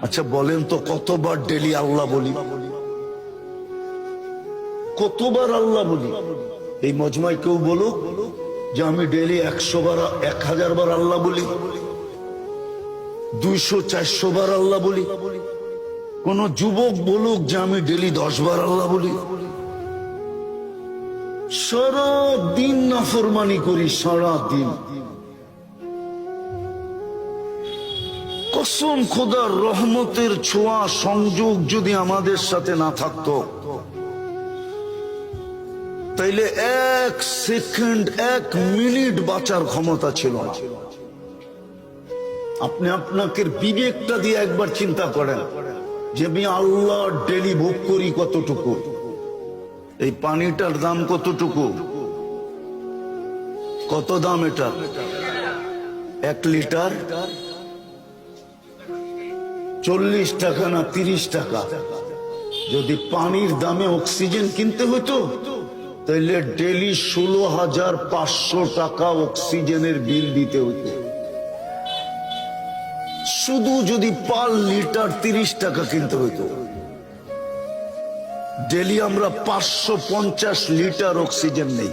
আচ্ছা বলেন তো, কতবার ডেলি আল্লাহ বলি? কতবার আল্লাহ বলি? এই মজমায় কেউ বলুক যে আমি ডেলি 100 বার 1000 বার আল্লাহ বলি, 200-400 বার আল্লাহ বলি। কোন যুবক বলুক যে আমি ডেলি 10 বার আল্লাহ বলি। সারা দিন নাফরমানি করি, সারা দিন। কসম খোদার রহমতের ছোঁয়া সংযোগ যদি আমাদের সাথে না থাকতো, তাইলে 1 সেকেন্ড 1 মিনিট বাঁচার ক্ষমতা ছিল না। আপনি আপনাকে বিবেকটা দিয়ে একবার চিন্তা করেন যে আমি আল্লাহ ডেলি ভোগ করি কতটুকু। এই পানিটার দাম কতটুকু? কত দাম এটা? 1 লিটার 40 টাকা না 30 টাকা। যদি পানির দামে অক্সিজেন কিনতে হতো তাহলে ডেলি 16,500 টাকা অক্সিজেনের বিল দিতে হতো। শুধু যদি পার লিটার 30 টাকা কিনতে হতো। ডেলি আমরা 550 লিটার অক্সিজেন নেই।